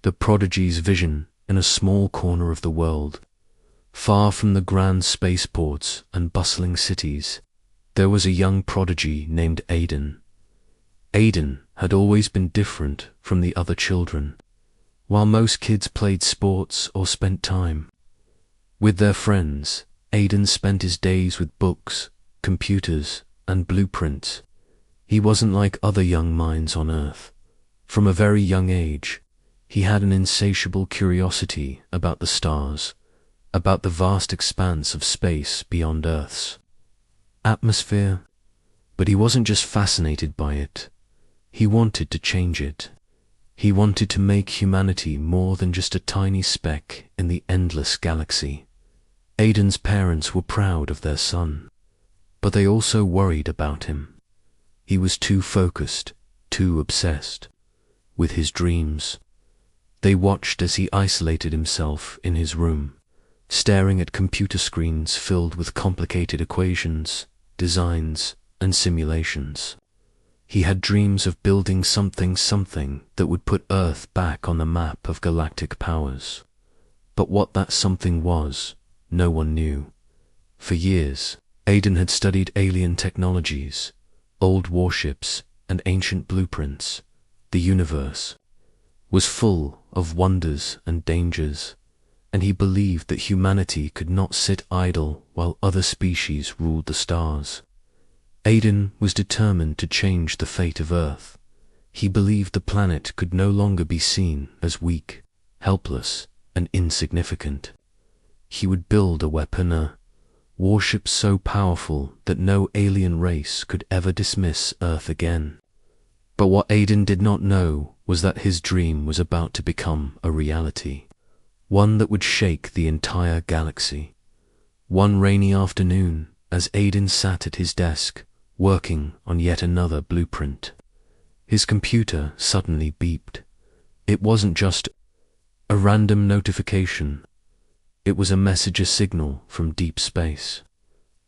the prodigy's vision in a small corner of the world, far from the grand spaceports and bustling cities, there was a young prodigy named Aiden. Aiden had always been different from the other children. While most kids played sports or spent time with their friends, Aiden spent his days with books, computers, and blueprints. He wasn't like other young minds on Earth. From a very young age, he had an insatiable curiosity about the stars, about the vast expanse of space beyond Earth's atmosphere. But he wasn't just fascinated by it. He wanted to change it. He wanted to make humanity more than just a tiny speck in the endless galaxy. Aiden's parents were proud of their son, but they also worried about him. He was too focused, too obsessed with his dreams. They watched as he isolated himself in his room, staring at computer screens filled with complicated equations, designs, and simulations. He had dreams of building something that would put Earth back on the map of galactic powers. But what that something was, no one knew. For years, Aiden had studied alien technologies, old warships, and ancient blueprints. The universe was full of wonders and dangers, and he believed that humanity could not sit idle while other species ruled the stars. Aiden was determined to change the fate of Earth. He believed the planet could no longer be seen as weak, helpless, and insignificant. He would build a weapon, a warship so powerful that no alien race could ever dismiss Earth again. But what Aiden did not know was that his dream was about to become a reality, one that would shake the entire galaxy. One rainy afternoon, as Aiden sat at his desk, working on yet another blueprint, his computer suddenly beeped. It wasn't just a random notification. It was a message, a signal from deep space.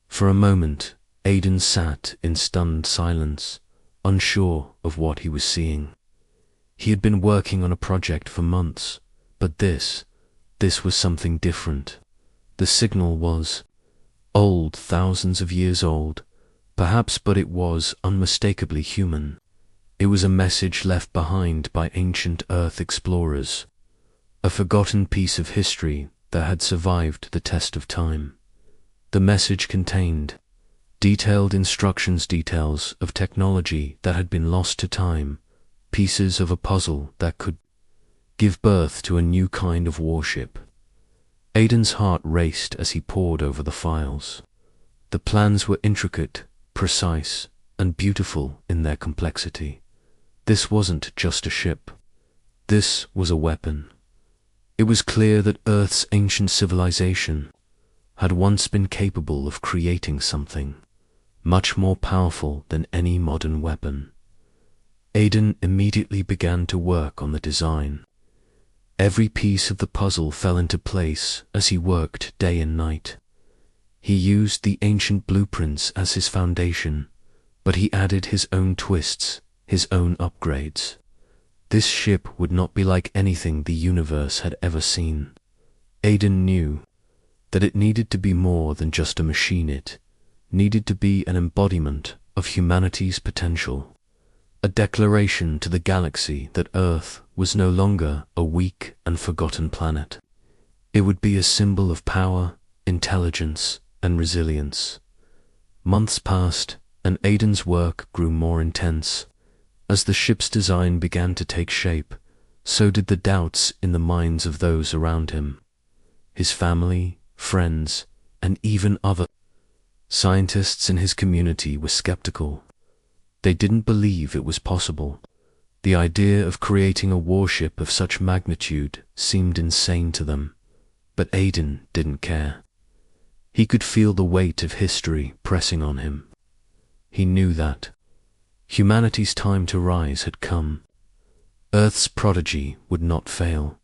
For a moment, Aiden sat in stunned silence, unsure of what he was seeing. He had been working on a project for months, but this was something different. The signal was old, thousands of years old, perhaps, but it was unmistakably human. It was a message left behind by ancient Earth explorers, a forgotten piece of history that had survived the test of time. The message contained detailed instructions, details of technology that had been lost to time, pieces of a puzzle that could give birth to a new kind of warship. Aiden's heart raced as he pored over the files. The plans were intricate, precise, and beautiful in their complexity. This wasn't just a ship. This was a weapon. It was clear that Earth's ancient civilization had once been capable of creating something much more powerful than any modern weapon. Aiden immediately began to work on the design. Every piece of the puzzle fell into place as he worked day and night. He used the ancient blueprints as his foundation, but he added his own twists, his own upgrades. This ship would not be like anything the universe had ever seen. Aiden knew that it needed to be more than just a machine. It needed to be an embodiment of humanity's potential, a declaration to the galaxy that Earth was no longer a weak and forgotten planet. It would be a symbol of power, intelligence, and resilience. Months passed, and Aiden's work grew more intense. As the ship's design began to take shape, so did the doubts in the minds of those around him. His family, friends, and even other scientists in his community were skeptical. They didn't believe it was possible. The idea of creating a warship of such magnitude seemed insane to them. But Aiden didn't care. He could feel the weight of history pressing on him. He knew that humanity's time to rise had come. Earth's prodigy would not fail.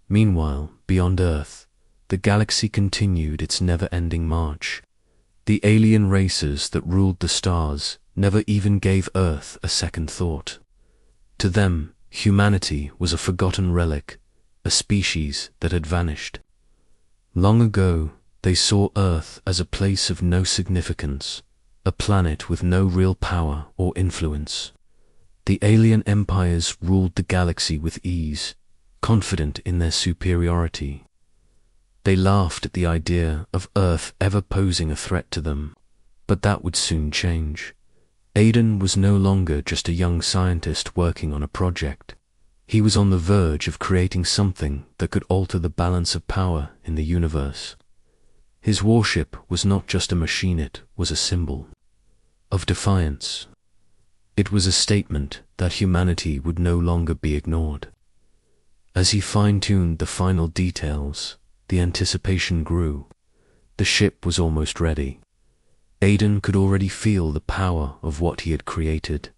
Meanwhile, beyond Earth, the galaxy continued its never-ending march. The alien races that ruled the stars never even gave Earth a second thought. To them, Humanity was a forgotten relic, a species that had vanished. Long ago, they saw Earth as a place of no significance, a planet with no real power or influence. The alien empires ruled the galaxy with ease, confident in their superiority. They laughed at the idea of Earth ever posing a threat to them, but that would soon change. Aiden was no longer just a young scientist working on a project. He was on the verge of creating something that could alter the balance of power in the universe. His warship was not just a machine, it was a symbol of defiance. It was a statement that humanity would no longer be ignored. As he fine-tuned the final details, the anticipation grew. The ship was almost ready. Aiden could already feel the power of what he had created.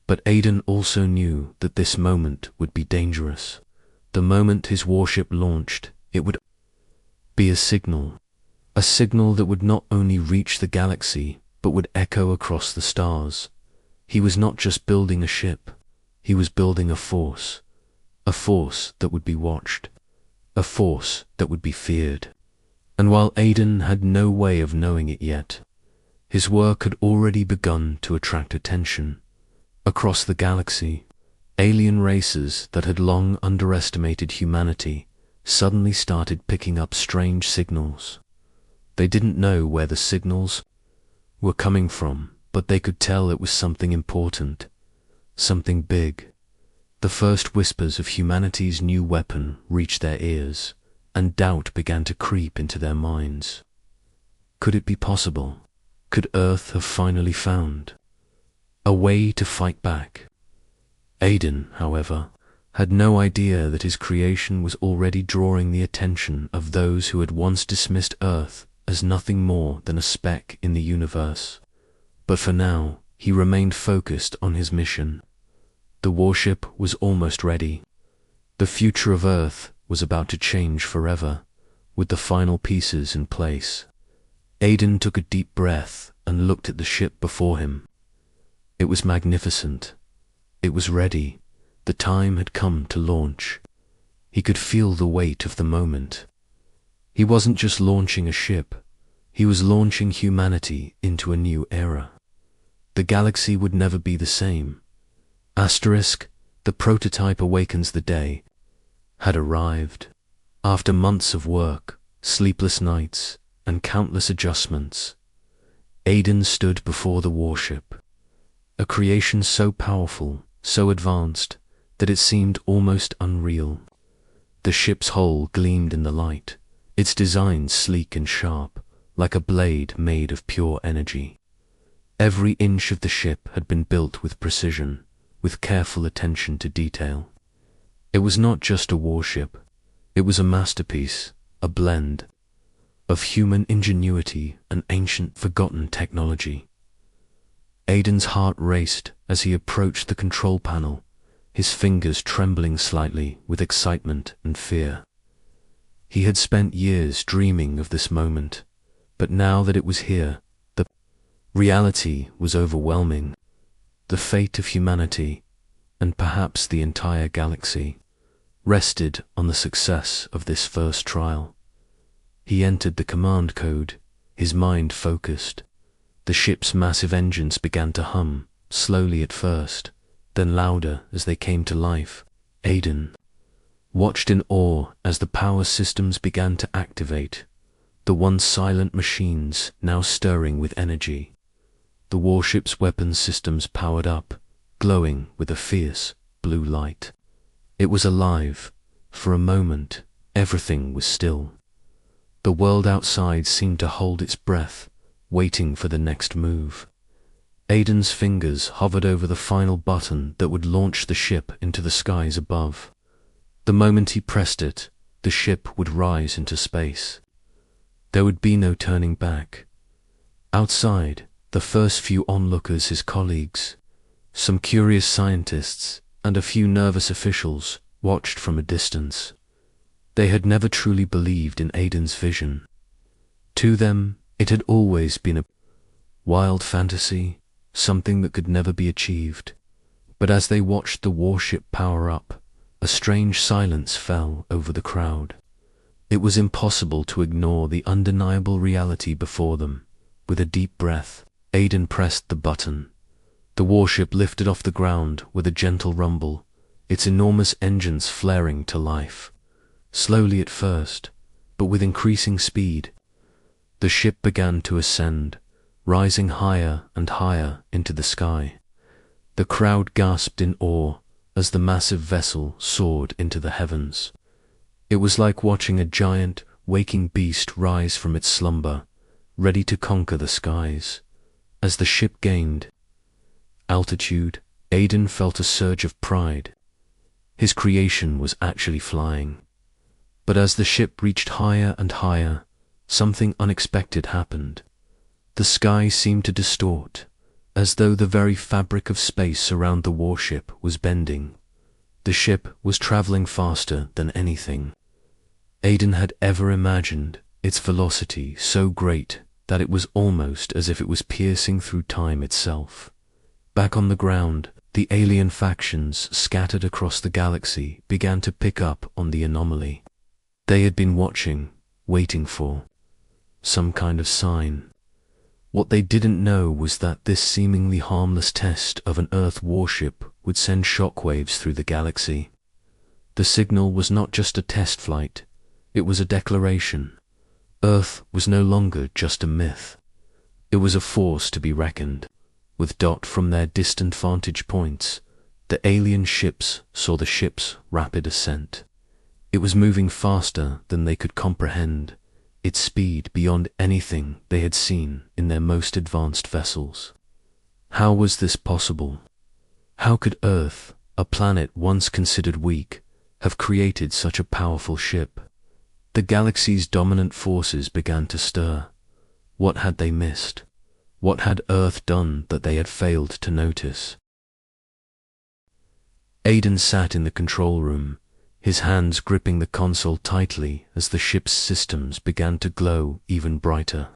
But Aiden also knew that this moment would be dangerous. The moment his warship launched, it would be a signal that would not only reach the galaxy, but would echo across the stars. He was not just building a ship, he was building a force that would be watched, a force that would be feared. And while Aiden had no way of knowing it yet, his work had already begun to attract attention. Across the galaxy, alien races that had long underestimated humanity suddenly started picking up strange signals. They didn't know where the signals were coming from, but they could tell it was something important, something big. The first whispers of humanity's new weapon reached their ears, and doubt began to creep into their minds. Could it be possible? Could Earth have finally found a way to fight back? Aiden, however, had no idea that his creation was already drawing the attention of those who had once dismissed Earth as nothing more than a speck in the universe. But for now, he remained focused on his mission. The warship was almost ready. The future of Earth was about to change forever, with the final pieces in place. Aiden took a deep breath and looked at the ship before him. It was magnificent. It was ready. The time had come to launch. He could feel the weight of the moment. He wasn't just launching a ship. He was launching humanity into a new era. The galaxy would never be the same. The prototype awakens the day, had arrived. After months of work, sleepless nights, and countless adjustments, Aiden stood before the warship. A creation so powerful, so advanced, that it seemed almost unreal. The ship's hull gleamed in the light, its design sleek and sharp, like a blade made of pure energy. Every inch of the ship had been built with precision, with careful attention to detail. It was not just a warship, it was a masterpiece, a blend of human ingenuity and ancient forgotten technology. Aiden's heart raced as he approached the control panel, his fingers trembling slightly with excitement and fear. He had spent years dreaming of this moment, but now that it was here, the reality was overwhelming. The fate of humanity, and perhaps the entire galaxy, rested on the success of this first trial. He entered the command code, his mind focused. The ship's massive engines began to hum, slowly at first, then louder as they came to life. Aiden watched in awe as the power systems began to activate, the once silent machines now stirring with energy. The warship's weapons systems powered up, glowing with a fierce blue light. It was alive. For a moment, everything was still. The world outside seemed to hold its breath, waiting for the next move. Aiden's fingers hovered over the final button that would launch the ship into the skies above. The moment he pressed it, the ship would rise into space. There would be no turning back. Outside, the first few onlookers, his colleagues, some curious scientists, and a few nervous officials, watched from a distance. They had never truly believed in Aiden's vision. To them, it had always been a wild fantasy, something that could never be achieved. But as they watched the warship power up, a strange silence fell over the crowd. It was impossible to ignore the undeniable reality before them. With a deep breath, Aiden pressed the button. The warship lifted off the ground with a gentle rumble, its enormous engines flaring to life. Slowly at first, but with increasing speed, the ship began to ascend, rising higher and higher into the sky. The crowd gasped in awe as the massive vessel soared into the heavens. It was like watching a giant, waking beast rise from its slumber, ready to conquer the skies. As the ship gained altitude, Aiden felt a surge of pride. His creation was actually flying. But as the ship reached higher and higher, something unexpected happened. The sky seemed to distort, as though the very fabric of space around the warship was bending. The ship was traveling faster than anything Aiden had ever imagined, its velocity so great that it was almost as if it was piercing through time itself. Back on the ground, the alien factions scattered across the galaxy began to pick up on the anomaly. They had been watching, waiting for some kind of sign. What they didn't know was that this seemingly harmless test of an Earth warship would send shockwaves through the galaxy. The signal was not just a test flight, it was a declaration. Earth was no longer just a myth. It was a force to be reckoned with. From their distant vantage points, the alien ships saw the ship's rapid ascent. It was moving faster than they could comprehend, its speed beyond anything they had seen in their most advanced vessels. How was this possible? How could Earth, a planet once considered weak, have created such a powerful ship? The galaxy's dominant forces began to stir. What had they missed? What had Earth done that they had failed to notice? Aiden sat in the control room, his hands gripping the console tightly as the ship's systems began to glow even brighter.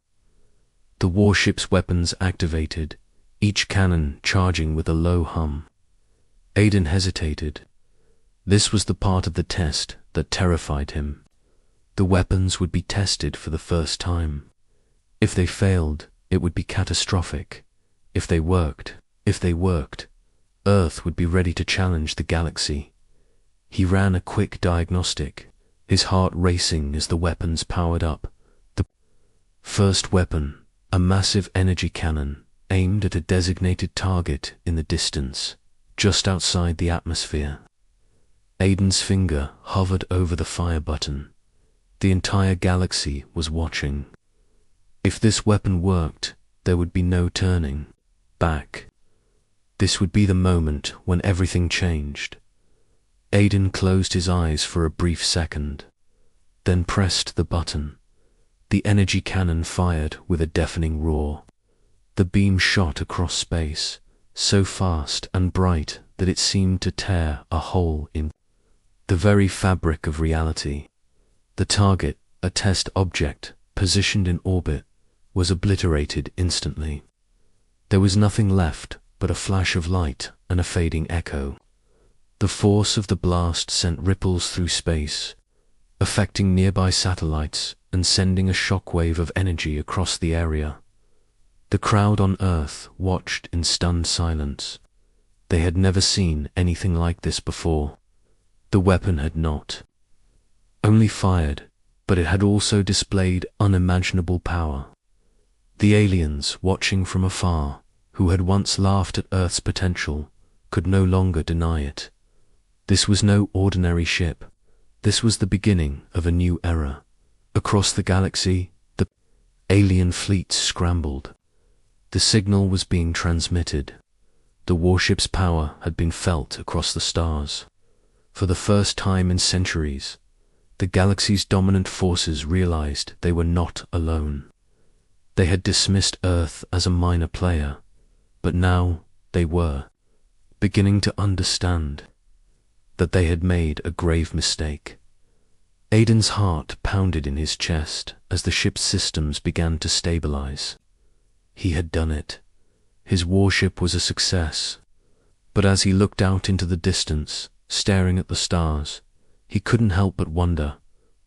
The warship's weapons activated, each cannon charging with a low hum. Aiden hesitated. This was the part of the test that terrified him. The weapons would be tested for the first time. If they failed, it would be catastrophic. If they worked, Earth would be ready to challenge the galaxy. He ran a quick diagnostic, his heart racing as the weapons powered up. The first weapon, a massive energy cannon, aimed at a designated target in the distance, just outside the atmosphere. Aiden's finger hovered over the fire button. The entire galaxy was watching. If this weapon worked, there would be no turning back. This would be the moment when everything changed. Aiden closed his eyes for a brief second, then pressed the button. The energy cannon fired with a deafening roar. The beam shot across space, so fast and bright that it seemed to tear a hole in the very fabric of reality. The target, a test object positioned in orbit, was obliterated instantly. There was nothing left but a flash of light and a fading echo. The force of the blast sent ripples through space, affecting nearby satellites and sending a shockwave of energy across the area. The crowd on Earth watched in stunned silence. They had never seen anything like this before. The weapon had not only fired, but it had also displayed unimaginable power. The aliens, watching from afar, who had once laughed at Earth's potential, could no longer deny it. This was no ordinary ship. This was the beginning of a new era. Across the galaxy, the alien fleets scrambled. The signal was being transmitted. The warship's power had been felt across the stars. For the first time in centuries, the galaxy's dominant forces realized they were not alone. They had dismissed Earth as a minor player, but now they were beginning to understand that they had made a grave mistake. Aiden's heart pounded in his chest as the ship's systems began to stabilize. He had done it. His warship was a success. But as he looked out into the distance, staring at the stars, he couldn't help but wonder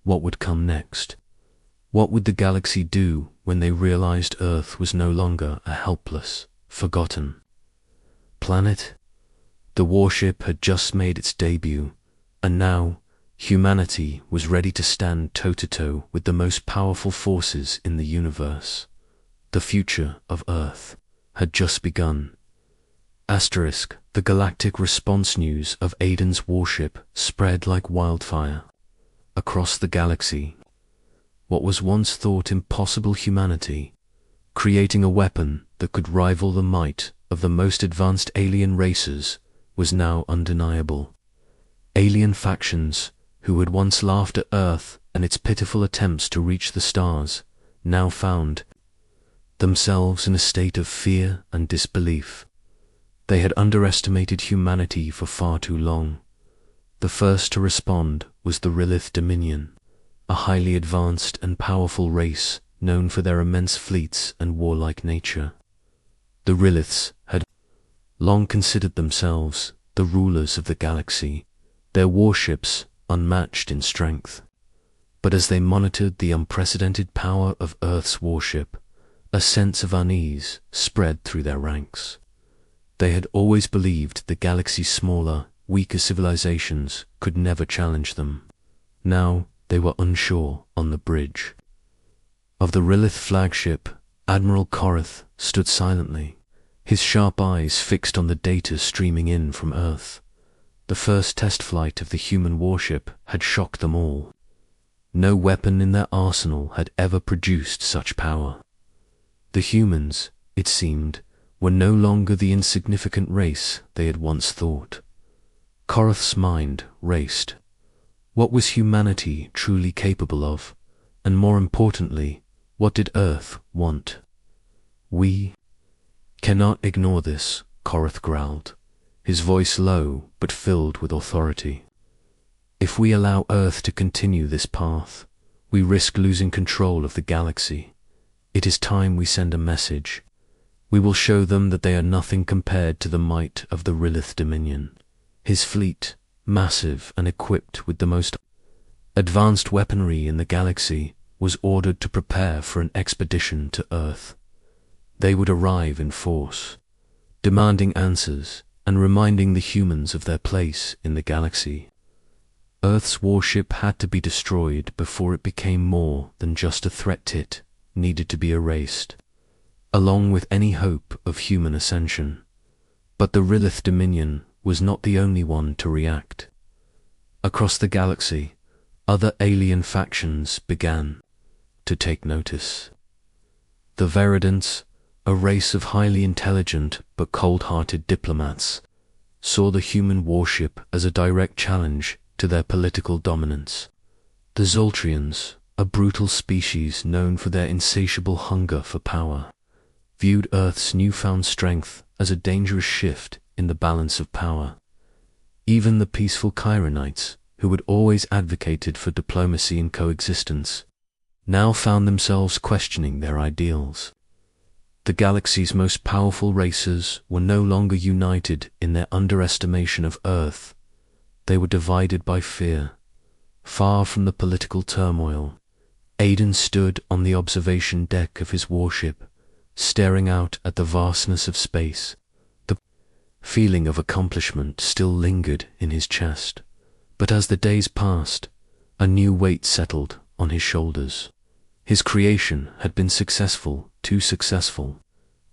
what would come next. What would the galaxy do when they realized Earth was no longer a helpless, forgotten planet? The warship had just made its debut, and now humanity was ready to stand toe-to-toe with the most powerful forces in the universe. The future of Earth had just begun. The galactic response news of Aiden's warship spread like wildfire across the galaxy. What was once thought impossible, humanity creating a weapon that could rival the might of the most advanced alien races, was now undeniable. Alien factions who had once laughed at Earth and its pitiful attempts to reach the stars now found themselves in a state of fear and disbelief. They had underestimated humanity for far too long. The first to respond was the Rilith Dominion, a highly advanced and powerful race known for their immense fleets and warlike nature. The Riliths had long considered themselves the rulers of the galaxy, their warships unmatched in strength. But as they monitored the unprecedented power of Earth's warship, a sense of unease spread through their ranks. They had always believed the galaxy's smaller, weaker civilizations could never challenge them. Now they were unsure on the bridge. Of the Rilith flagship, Admiral Korath stood silently, his sharp eyes fixed on the data streaming in from Earth. The first test flight of the human warship had shocked them all. No weapon in their arsenal had ever produced such power. The humans, it seemed, were no longer the insignificant race they had once thought. Korath's mind raced. What was humanity truly capable of? And more importantly, what did Earth want? We cannot ignore this, Korath growled, his voice low but filled with authority. If we allow Earth to continue this path, we risk losing control of the galaxy. It is time we send a message. We will show them that they are nothing compared to the might of the Rilith Dominion. His fleet, massive and equipped with the most advanced weaponry in the galaxy, was ordered to prepare for an expedition to Earth. They would arrive in force, demanding answers and reminding the humans of their place in the galaxy. Earth's warship had to be destroyed before it became more than just a threat. It needed to be erased, along with any hope of human ascension. But the Rilith Dominion was not the only one to react. Across the galaxy, other alien factions began to take notice. The Veridants, a race of highly intelligent but cold-hearted diplomats, saw the human warship as a direct challenge to their political dominance. The Zoltrians, a brutal species known for their insatiable hunger for power, viewed Earth's newfound strength as a dangerous shift in the balance of power. Even the peaceful Chironites, who had always advocated for diplomacy and coexistence, now found themselves questioning their ideals. The galaxy's most powerful races were no longer united in their underestimation of Earth. They were divided by fear. Far from the political turmoil, Aiden stood on the observation deck of his warship, staring out at the vastness of space. The feeling of accomplishment still lingered in his chest, but as the days passed, a new weight settled on his shoulders. His creation had been successful, too successful.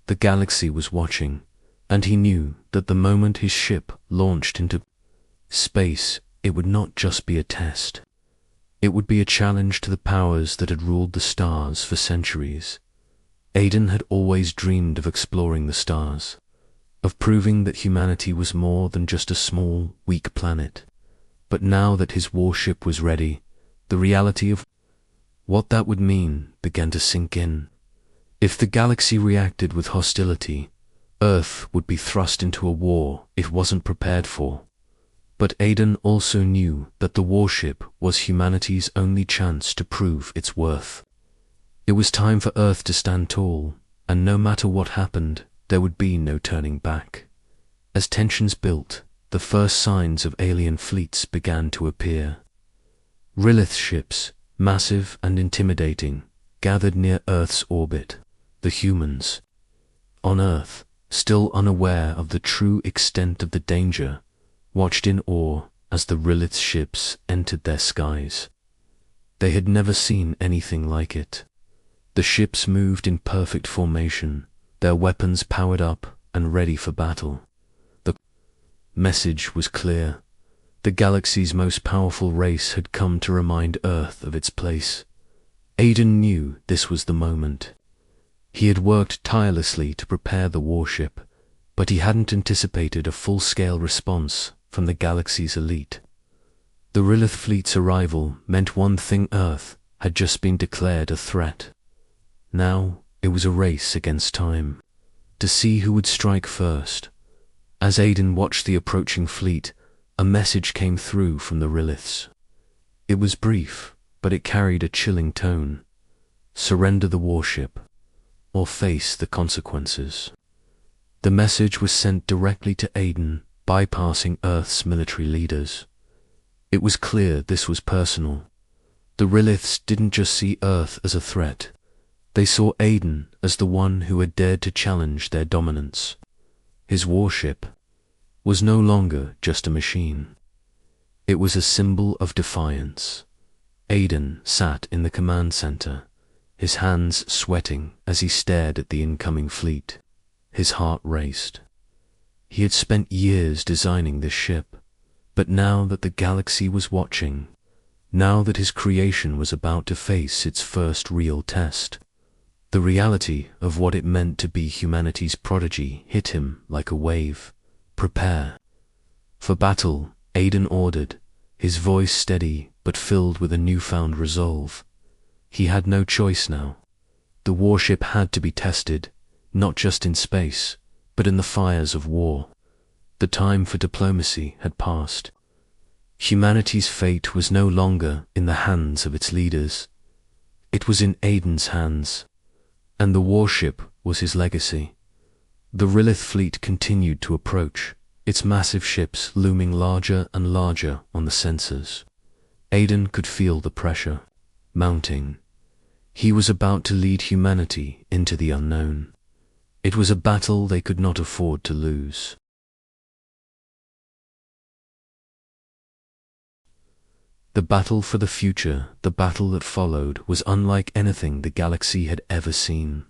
The galaxy was watching, and he knew that the moment his ship launched into space, it would not just be a test. It would be a challenge to the powers that had ruled the stars for centuries. Aiden had always dreamed of exploring the stars, of proving that humanity was more than just a small, weak planet. But now that his warship was ready, the reality of what that would mean began to sink in. If the galaxy reacted with hostility, Earth would be thrust into a war it wasn't prepared for. But Aiden also knew that the warship was humanity's only chance to prove its worth. It was time for Earth to stand tall, and no matter what happened, there would be no turning back. As tensions built, the first signs of alien fleets began to appear. Relentless ships, massive and intimidating, gathered near Earth's orbit. The humans, on Earth, still unaware of the true extent of the danger, watched in awe as the relentless ships entered their skies. They had never seen anything like it. The ships moved in perfect formation, their weapons powered up and ready for battle. The message was clear. The galaxy's most powerful race had come to remind Earth of its place. Aiden knew this was the moment. He had worked tirelessly to prepare the warship, but he hadn't anticipated a full-scale response from the galaxy's elite. The Relentless fleet's arrival meant one thing: Earth had just been declared a threat. Now it was a race against time, to see who would strike first. As Aiden watched the approaching fleet, a message came through from the Relentless. It was brief, but it carried a chilling tone. Surrender the warship, or face the consequences. The message was sent directly to Aiden, bypassing Earth's military leaders. It was clear this was personal. The Relentless didn't just see Earth as a threat. They saw Aiden as the one who had dared to challenge their dominance. His warship was no longer just a machine. It was a symbol of defiance. Aiden sat in the command center, his hands sweating as he stared at the incoming fleet. His heart raced. He had spent years designing this ship, but now that the galaxy was watching, now that his creation was about to face its first real test, the reality of what it meant to be humanity's prodigy hit him like a wave. Prepare for battle, Aiden ordered, his voice steady but filled with a newfound resolve. He had no choice now. The warship had to be tested, not just in space, but in the fires of war. The time for diplomacy had passed. Humanity's fate was no longer in the hands of its leaders. It was in Aiden's hands, and the warship was his legacy. The Relentless fleet continued to approach, its massive ships looming larger and larger on the sensors. Aiden could feel the pressure mounting. He was about to lead humanity into the unknown. It was a battle they could not afford to lose. The battle for the future, the battle that followed, was unlike anything the galaxy had ever seen.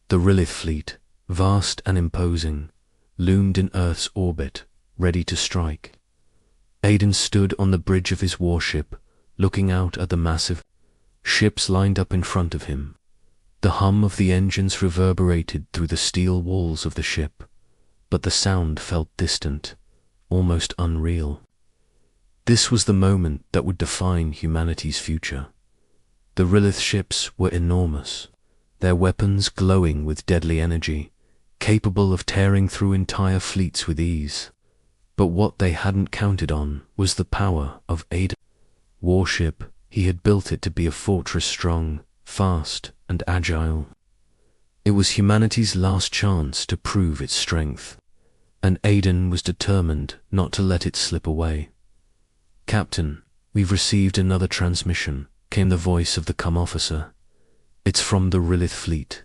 The Relentless fleet, vast and imposing, loomed in Earth's orbit, ready to strike. Aiden stood on the bridge of his warship, looking out at the massive ships lined up in front of him. The hum of the engines reverberated through the steel walls of the ship, but the sound felt distant, almost unreal. This was the moment that would define humanity's future. The Relentless ships were enormous, their weapons glowing with deadly energy, capable of tearing through entire fleets with ease. But what they hadn't counted on was the power of Aiden's warship. He had built it to be a fortress, strong, fast, and agile. It was humanity's last chance to prove its strength, and Aiden was determined not to let it slip away. "Captain, we've received another transmission," came the voice of the comm officer. "It's from the Relentless fleet.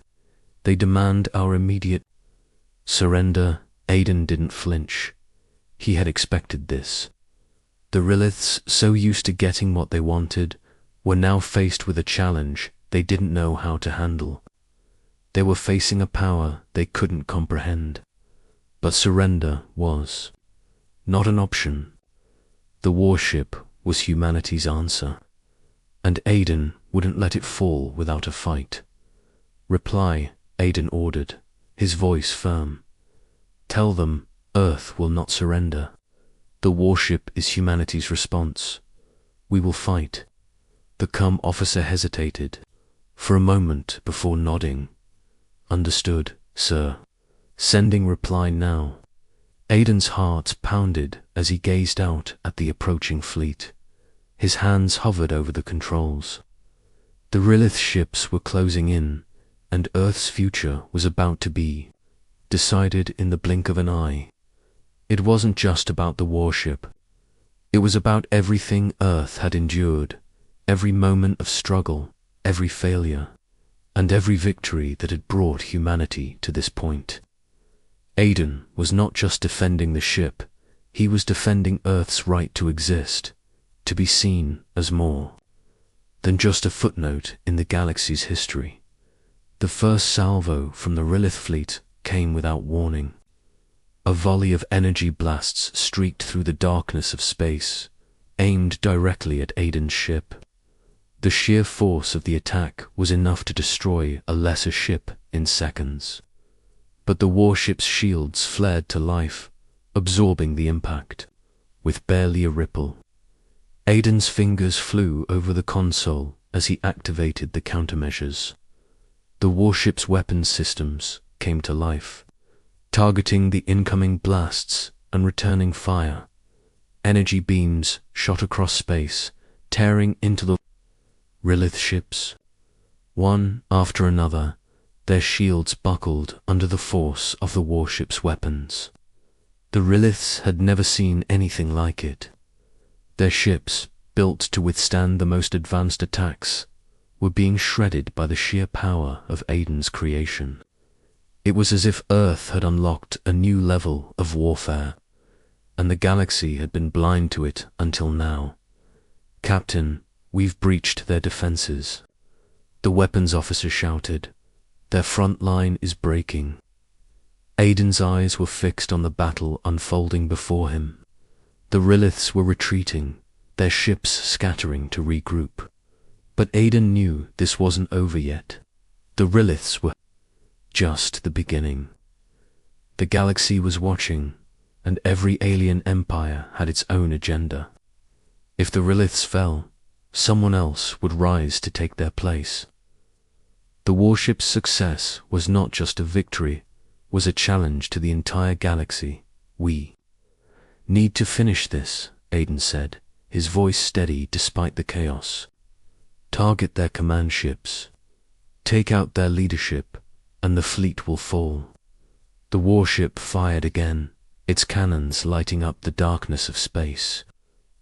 They demand our immediate surrender." Aiden didn't flinch. He had expected this. The Relentless, so used to getting what they wanted, were now faced with a challenge they didn't know how to handle. They were facing a power they couldn't comprehend. But surrender was not an option. The warship was humanity's answer, and Aiden wouldn't let it fall without a fight. "Reply," Aiden ordered, his voice firm. "Tell them Earth will not surrender. The warship is humanity's response. We will fight." The comm officer hesitated for a moment before nodding. "Understood, sir." Sending reply now. Aiden's heart pounded as he gazed out at the approaching fleet. His hands hovered over the controls. The Relentless ships were closing in, and Earth's future was about to be decided in the blink of an eye. It wasn't just about the warship. It was about everything Earth had endured, every moment of struggle, every failure, and every victory that had brought humanity to this point. Aiden was not just defending the ship, he was defending Earth's right to exist, to be seen as more than just a footnote in the galaxy's history. The first salvo from the Lilith fleet came without warning. A volley of energy blasts streaked through the darkness of space, aimed directly at Aiden's ship. The sheer force of the attack was enough to destroy a lesser ship in seconds. But the warship's shields flared to life, absorbing the impact, with barely a ripple. Aiden's fingers flew over the console as he activated the countermeasures. The warship's weapons systems came to life, targeting the incoming blasts and returning fire. Energy beams shot across space, tearing into the Lilith ships. One after another, their shields buckled under the force of the warship's weapons. The Liliths had never seen anything like it. Their ships, built to withstand the most advanced attacks, were being shredded by the sheer power of Aiden's creation. It was as if Earth had unlocked a new level of warfare, and the galaxy had been blind to it until now. "Captain, we've breached their defenses," the weapons officer shouted. "Their front line is breaking." Aiden's eyes were fixed on the battle unfolding before him. The Liliths were retreating, their ships scattering to regroup. But Aiden knew this wasn't over yet. The Liliths were just the beginning. The galaxy was watching, and every alien empire had its own agenda. If the Liliths fell, someone else would rise to take their place. The warship's success was not just a victory, was a challenge to the entire galaxy. "We need to finish this," Aiden said, his voice steady despite the chaos. "Target their command ships. Take out their leadership, and the fleet will fall." The warship fired again, its cannons lighting up the darkness of space.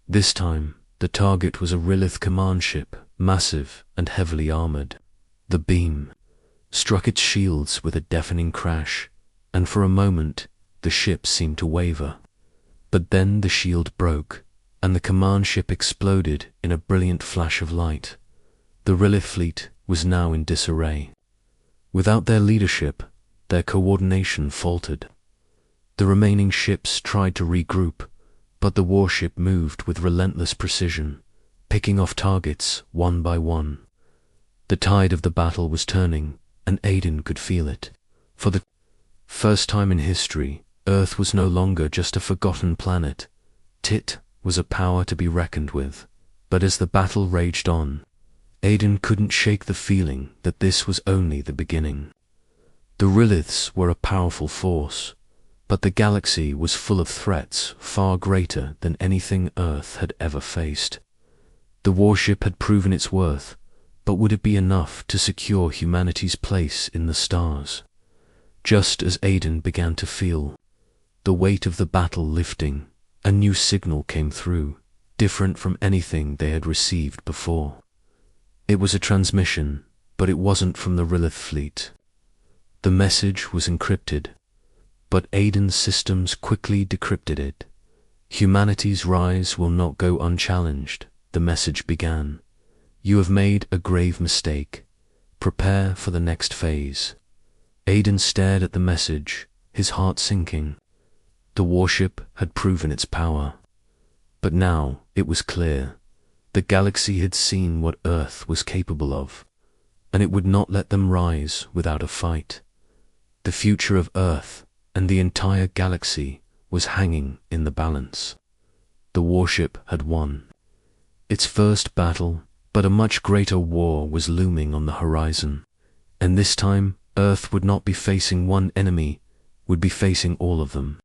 This time, the target was a Lilith command ship, massive and heavily armored. The beam struck its shields with a deafening crash, and for a moment, the ship seemed to waver. But then the shield broke, and the command ship exploded in a brilliant flash of light. The Lilith fleet was now in disarray. Without their leadership, their coordination faltered. The remaining ships tried to regroup, but the warship moved with relentless precision, picking off targets one by one. The tide of the battle was turning, and Aiden could feel it. For the first time in history, Earth was no longer just a forgotten planet. It was a power to be reckoned with. But as the battle raged on, Aiden couldn't shake the feeling that this was only the beginning. The Liliths were a powerful force, but the galaxy was full of threats far greater than anything Earth had ever faced. The warship had proven its worth, but would it be enough to secure humanity's place in the stars? Just as Aiden began to feel the weight of the battle lifting, a new signal came through, different from anything they had received before. It was a transmission, but it wasn't from the Lilith fleet. The message was encrypted, but Aiden's systems quickly decrypted it. "Humanity's rise will not go unchallenged," the message began. "You have made a grave mistake. Prepare for the next phase." Aiden stared at the message, his heart sinking. The warship had proven its power. But now it was clear. The galaxy had seen what Earth was capable of, and it would not let them rise without a fight. The future of Earth and the entire galaxy was hanging in the balance. The warship had won its first battle, but a much greater war was looming on the horizon. And this time, Earth would not be facing one enemy, would be facing all of them.